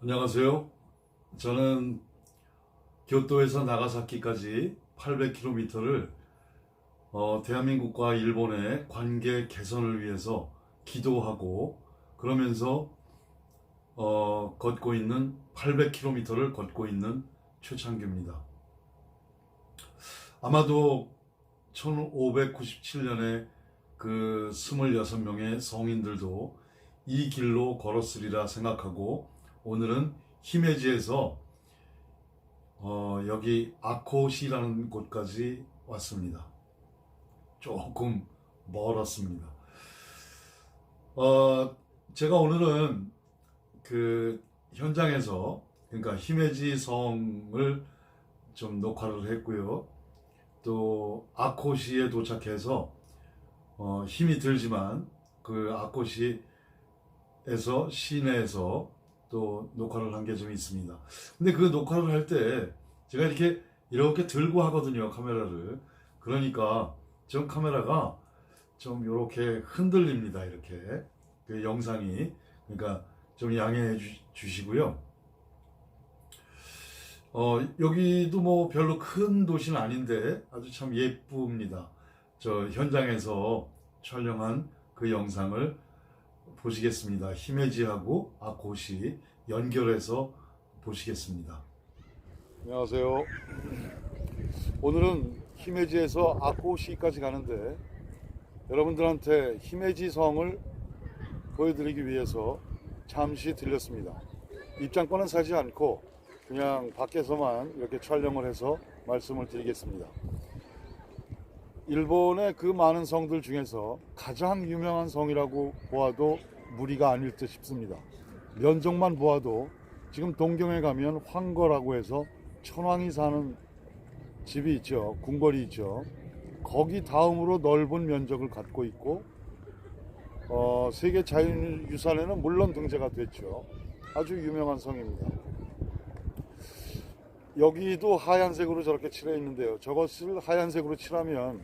안녕하세요. 저는 교토에서 나가사키까지 800km를 대한민국과 일본의 관계 개선을 위해서 기도하고 그러면서 걷고 있는 800km를 걷고 있는 최창규입니다. 아마도 1597년에 그 26명의 성인들도 이 길로 걸었으리라 생각하고 오늘은 히메지에서 여기 아코시라는 곳까지 왔습니다. 조금 멀었습니다. 제가 오늘은 그 현장에서 그러니까 히메지 성을 좀 녹화를 했고요. 또 아코시에 도착해서 힘이 들지만 그 아코시에서 시내에서 또 녹화를 한 게 좀 있습니다. 근데 그 녹화를 할 때 제가 이렇게 들고 하거든요, 카메라를. 그러니까 좀 카메라가 좀 이렇게 흔들립니다, 이렇게. 그 영상이. 그러니까 좀 양해해 주시고요. 여기도 뭐 별로 큰 도시는 아닌데 아주 참 예쁩니다. 저 현장에서 촬영한 그 영상을 보시겠습니다. 히메지하고 아코시 연결해서 보시겠습니다. 안녕하세요. 오늘은 히메지에서 아코시까지 가는데 여러분들한테 히메지 성을 보여드리기 위해서 잠시 들렸습니다. 입장권은 사지 않고 그냥 밖에서만 이렇게 촬영을 해서 말씀을 드리겠습니다. 일본의 그 많은 성들 중에서 가장 유명한 성이라고 보아도 무리가 아닐 듯 싶습니다. 면적만 보아도 지금 동경에 가면 황거라고 해서 천황이 사는 집이 있죠. 궁궐이 있죠. 거기 다음으로 넓은 면적을 갖고 있고 세계 자연유산에는 물론 등재가 됐죠. 아주 유명한 성입니다. 여기도 하얀색으로 저렇게 칠해 있는데요. 저것을 하얀색으로 칠하면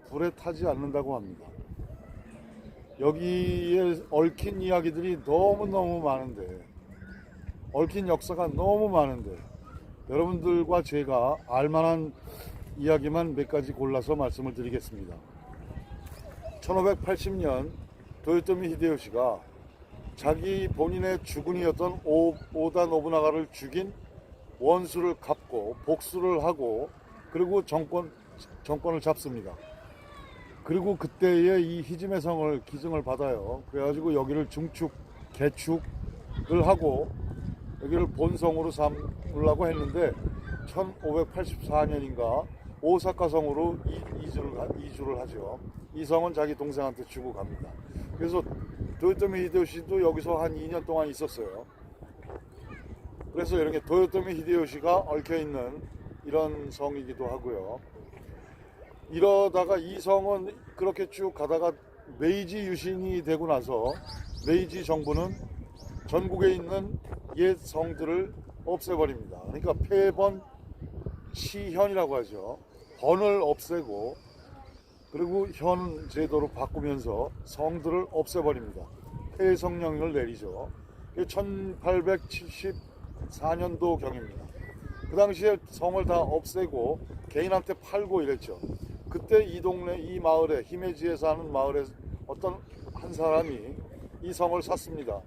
불에 타지 않는다고 합니다. 여기에 얽힌 이야기들이 너무너무 많은데, 얽힌 역사가 너무 많은데 여러분들과 제가 알만한 이야기만 몇 가지 골라서 말씀을 드리겠습니다. 1580년 도요토미 히데요시가 자기 본인의 주군이었던 오다 노부나가를 죽인 원수를 갚고 복수를 하고 그리고 정권을 잡습니다. 그리고 그때에 이 히지메 성을 기증을 받아요. 그래가지고 여기를 개축을 하고 여기를 본성으로 삼으려고 했는데 1584년인가 오사카 성으로 이주를 하죠. 이 성은 자기 동생한테 주고 갑니다. 그래서 도요토미 히데요시도 여기서 한 2년 동안 있었어요. 그래서 이렇게 도요토미 히데요시가 얽혀있는 이런 성이기도 하고요. 이러다가 이 성은 그렇게 쭉 가다가 메이지 유신이 되고 나서 메이지 정부는 전국에 있는 옛 성들을 없애버립니다. 그러니까 폐번 시현이라고 하죠. 번을 없애고 그리고 현 제도로 바꾸면서 성들을 없애버립니다. 폐성령을 내리죠. 1874년도 경입니다. 그 당시에 성을 다 없애고 개인한테 팔고 이랬죠. 그때 이 동네, 이 마을에, 히메지에 사는 마을에 어떤 한 사람이 이 성을 샀습니다.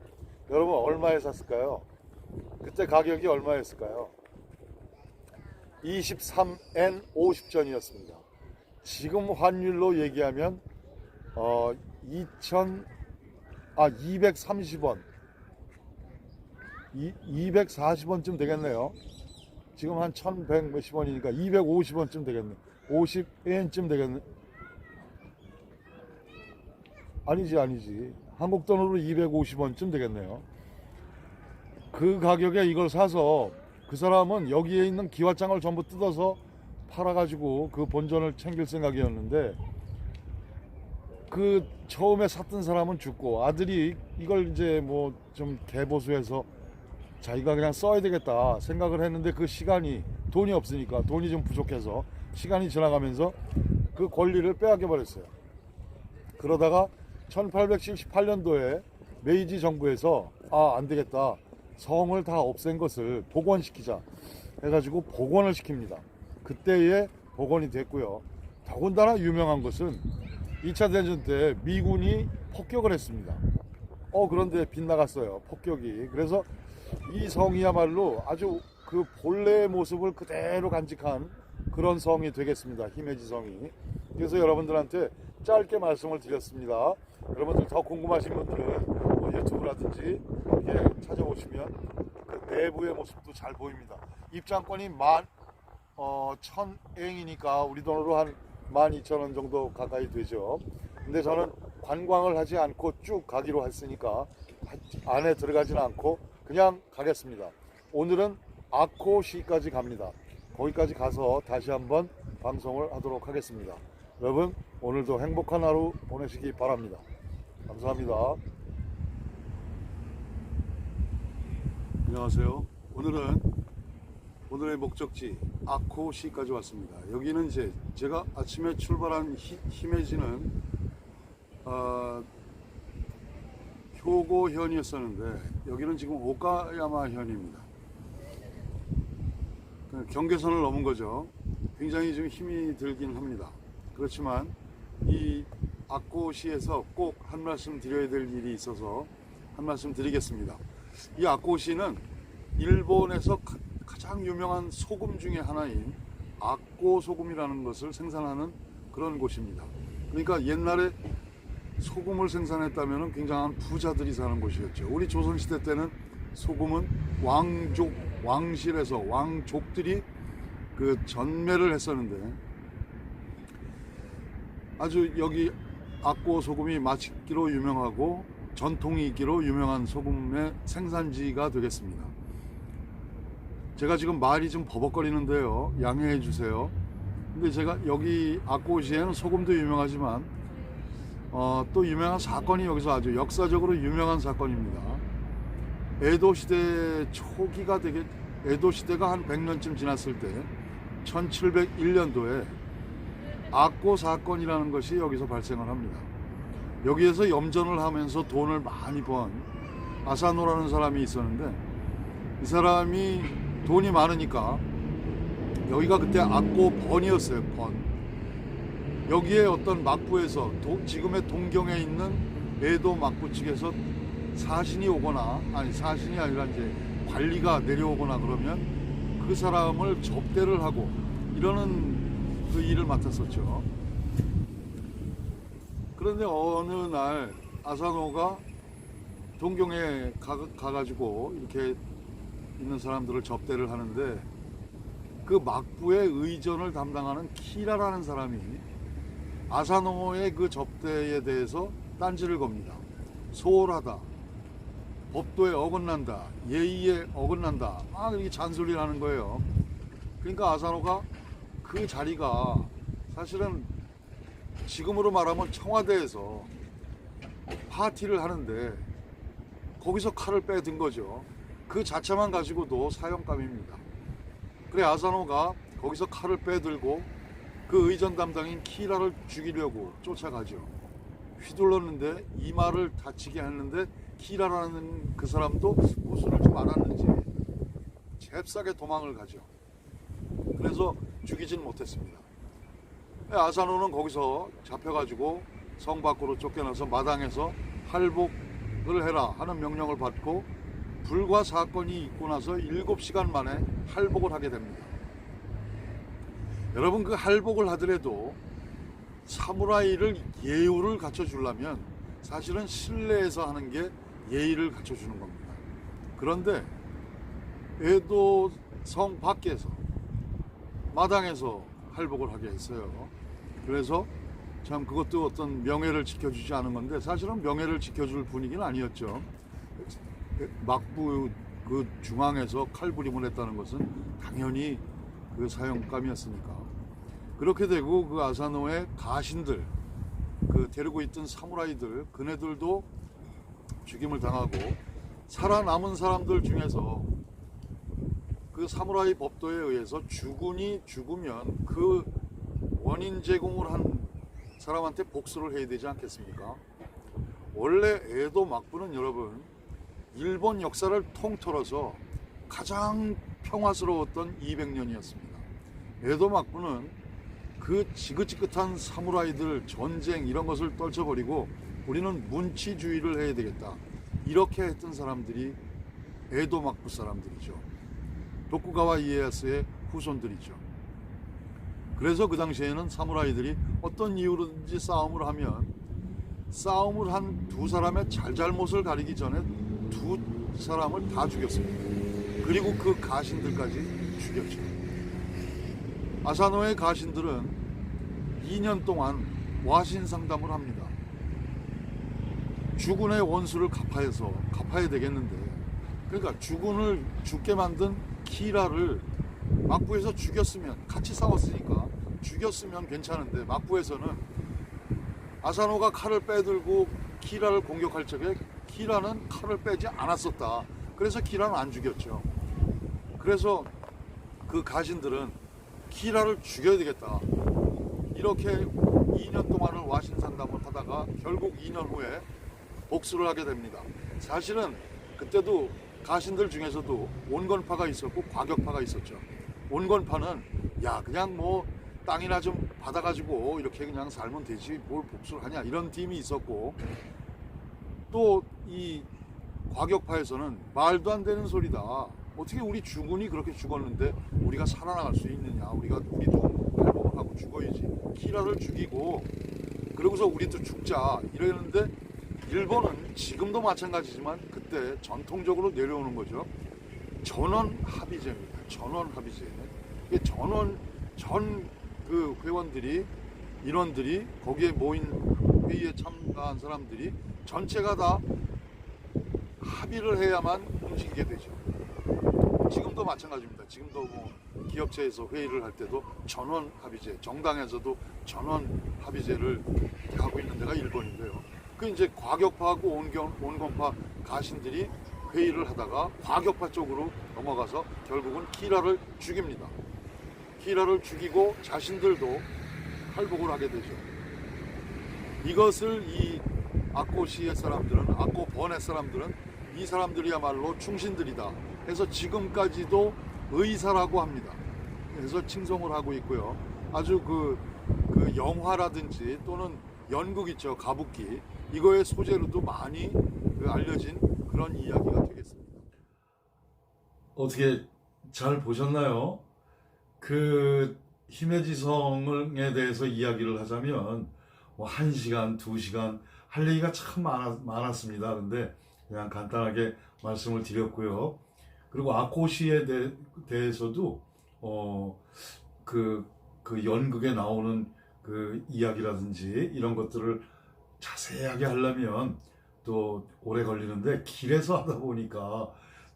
여러분 얼마에 샀을까요? 그때 가격이 얼마였을까요? 23엔 50전이었습니다. 지금 환율로 얘기하면 230원 240원쯤 되겠네요. 지금 한 1100 몇십 원이니까 250원쯤 되겠네. 50엔쯤 되겠네. 아니지. 한국 돈으로 250원쯤 되겠네요. 그 가격에 이걸 사서 그 사람은 여기에 있는 기와장을 전부 뜯어서 팔아가지고 그 본전을 챙길 생각이었는데 그 처음에 샀던 사람은 죽고 아들이 이걸 이제 뭐 좀 개보수해서 자기가 그냥 써야 되겠다 생각을 했는데 그 시간이 돈이 없으니까 돈이 좀 부족해서 시간이 지나가면서 그 권리를 빼앗겨 버렸어요. 그러다가 1878년도에 메이지 정부에서 안 되겠다. 성을 다 없앤 것을 복원시키자 해가지고 복원을 시킵니다. 그때에 복원이 됐고요. 더군다나 유명한 것은 2차 대전 때 미군이 폭격을 했습니다. 그런데 빗나갔어요, 폭격이. 그래서 이 성이야말로 아주 그 본래의 모습을 그대로 간직한 그런 성이 되겠습니다. 히메지 성이. 그래서 여러분들한테 짧게 말씀을 드렸습니다. 여러분들 더 궁금하신 분들은 뭐 유튜브라든지 이렇게 찾아보시면 그 내부의 모습도 잘 보입니다. 입장권이 1,000엔이니까 우리 돈으로 한 12,000원 정도 가까이 되죠. 근데 저는 관광을 하지 않고 쭉 가기로 했으니까 안에 들어가지는 않고 그냥 가겠습니다. 오늘은 아코시까지 갑니다. 거기까지 가서 다시 한번 방송을 하도록 하겠습니다. 여러분, 오늘도 행복한 하루 보내시기 바랍니다. 감사합니다. 안녕하세요. 오늘의 목적지 아코시까지 왔습니다. 여기는 제가 아침에 출발한 히메지는 효고현이었었는데 여기는 지금 오카야마현입니다. 경계선을 넘은 거죠. 굉장히 좀 힘이 들긴 합니다. 그렇지만 이 아코시에서 꼭 한 말씀 드려야 될 일이 있어서 한 말씀 드리겠습니다. 이 아코시는 일본에서 가장 유명한 소금 중에 하나인 아꼬 소금이라는 것을 생산하는 그런 곳입니다. 그러니까 옛날에 소금을 생산했다면 굉장한 부자들이 사는 곳이었죠. 우리 조선시대 때는 소금은 왕실에서 왕족들이 그 전매를 했었는데 아주 여기 아꼬 소금이 맛있기로 유명하고 전통이기로 유명한 소금의 생산지가 되겠습니다. 제가 지금 말이 좀 버벅거리는데요. 양해해 주세요. 근데 제가 여기 아꼬시에는 소금도 유명하지만 또 유명한 사건이 여기서 아주 역사적으로 유명한 사건입니다. 에도 시대 초기가 에도 시대가 한 100년쯤 지났을 때 1701년도에 아꼬 사건이라는 것이 여기서 발생을 합니다. 여기에서 염전을 하면서 돈을 많이 번 아사노라는 사람이 있었는데 이 사람이 돈이 많으니까 여기가 그때 아꼬 번이었어요. 번. 여기에 어떤 막부에서 지금의 동경에 있는 에도 막부 측에서 사신이 오거나 사신이 아니라 이제 관리가 내려오거나 그러면 그 사람을 접대를 하고 이러는 그 일을 맡았었죠. 그런데 어느 날 아사노가 동경에 가가지고 이렇게 있는 사람들을 접대를 하는데 그 막부의 의전을 담당하는 키라라는 사람이 아사노의 그 접대에 대해서 딴지를 겁니다. 소홀하다, 법도에 어긋난다, 예의에 어긋난다, 이렇게 잔소리를 하는 거예요. 그러니까 아사노가 그 자리가 사실은 지금으로 말하면 청와대에서 파티를 하는데 거기서 칼을 빼든 거죠. 그 자체만 가지고도 사형감입니다. 그래 아사노가 거기서 칼을 빼들고 그 의전 담당인 키라를 죽이려고 쫓아가죠. 휘둘렀는데 이마를 다치게 했는데 키라라는 그 사람도 구슬을 좀 알았는지 잽싸게 도망을 가죠. 그래서 죽이진 못했습니다. 아사노는 거기서 잡혀가지고 성 밖으로 쫓겨나서 마당에서 할복을 해라 하는 명령을 받고 불과 사건이 있고 나서 7시간 만에 할복을 하게 됩니다. 여러분 그 할복을 하더라도 사무라이를 예우를 갖춰주려면 사실은 실내에서 하는 게 예의를 갖춰주는 겁니다. 그런데 에도 성 밖에서 마당에서 할복을 하게 했어요. 그래서 참 그것도 어떤 명예를 지켜주지 않은 건데 사실은 명예를 지켜줄 분위기는 아니었죠. 막부 그 중앙에서 칼부림을 했다는 것은 당연히 그 사형감이었으니까. 그렇게 되고 그 아사노의 가신들, 그 데리고 있던 사무라이들, 그네들도 죽임을 당하고 살아남은 사람들 중에서 그 사무라이 법도에 의해서 주군이 죽으면 그 원인 제공을 한 사람한테 복수를 해야 되지 않겠습니까? 원래 에도 막부는 여러분 일본 역사를 통틀어서 가장 평화스러웠던 200년이었습니다. 에도 막부는 그 지긋지긋한 사무라이들, 전쟁 이런 것을 떨쳐버리고 우리는 문치주의를 해야 되겠다, 이렇게 했던 사람들이 에도 막부 사람들이죠. 도쿠가와 이에야스의 후손들이죠. 그래서 그 당시에는 사무라이들이 어떤 이유로든지 싸움을 하면 싸움을 한 두 사람의 잘잘못을 가리기 전에 두 사람을 다 죽였습니다. 그리고 그 가신들까지 죽였죠. 아사노의 가신들은 2년 동안 와신 상담을 합니다. 주군의 원수를 갚아야 되겠는데, 그러니까 주군을 죽게 만든 키라를 막부에서 죽였으면, 같이 싸웠으니까 죽였으면 괜찮은데, 막부에서는 아사노가 칼을 빼들고 키라를 공격할 적에 키라는 칼을 빼지 않았었다. 그래서 키라는 안 죽였죠. 그래서 그 가신들은 키라를 죽여야 되겠다, 이렇게 2년 동안을 와신 상담을 하다가 결국 2년 후에 복수를 하게 됩니다. 사실은 그때도 가신들 중에서도 온건파가 있었고 과격파가 있었죠. 온건파는 야, 그냥 뭐 땅이나 좀 받아가지고 이렇게 그냥 살면 되지 뭘 복수를 하냐, 이런 팀이 있었고, 또 이 과격파에서는 말도 안 되는 소리다, 어떻게 우리 주군이 그렇게 죽었는데 우리가 살아나갈 수 있느냐, 우리도 발목을 하고 죽어야지, 키라를 죽이고 그러고서 우리도 죽자, 이러는데 일본은 지금도 마찬가지지만 그때 전통적으로 내려오는 거죠. 전원 합의제입니다. 전원 합의제. 전 그 회원들이, 인원들이, 거기에 모인 회의에 참가한 사람들이 전체가 다 합의를 해야만 움직이게 되죠. 지금도 마찬가지입니다. 지금도 뭐 기업체에서 회의를 할 때도 전원 합의제, 정당에서도 전원 합의제를 하고 있는 데가 일본인데요. 그 이제 과격파하고 온건파 가신들이 회의를 하다가 과격파 쪽으로 넘어가서 결국은 키라를 죽입니다. 키라를 죽이고 자신들도 할복을 하게 되죠. 이것을 이 아코시의 사람들은, 아코 번의 사람들은 이 사람들이야말로 충신들이다 해서 지금까지도 의사라고 합니다. 그래서 칭송을 하고 있고요. 아주 그 영화라든지 또는 연극 있죠, 가부키, 이거의 소재로도 많이 알려진 그런 이야기가 되겠습니다. 어떻게 잘 보셨나요? 그 히메지성에 대해서 이야기를 하자면 뭐 1시간, 2시간 할 얘기가 참 많았습니다. 근데 그냥 간단하게 말씀을 드렸고요. 그리고 아코시에 대해서도 그 연극에 나오는 그 이야기라든지 이런 것들을 자세하게 하려면 또 오래 걸리는데, 길에서 하다 보니까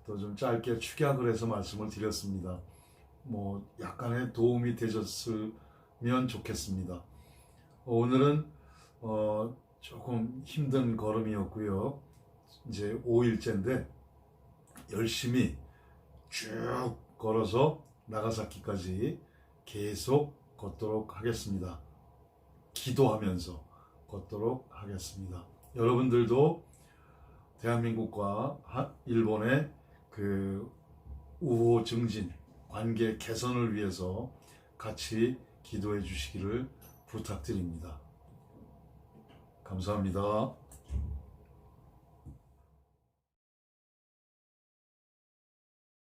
또 좀 짧게 축약을 해서 말씀을 드렸습니다. 뭐 약간의 도움이 되셨으면 좋겠습니다. 오늘은 조금 힘든 걸음이었고요. 이제 5일째인데 열심히 쭉 걸어서 나가사키까지 계속 걷도록 하겠습니다. 기도하면서 걷도록 하겠습니다. 여러분들도 대한민국과 일본의 그 우호 증진, 관계 개선을 위해서 같이 기도해 주시기를 부탁드립니다. 감사합니다.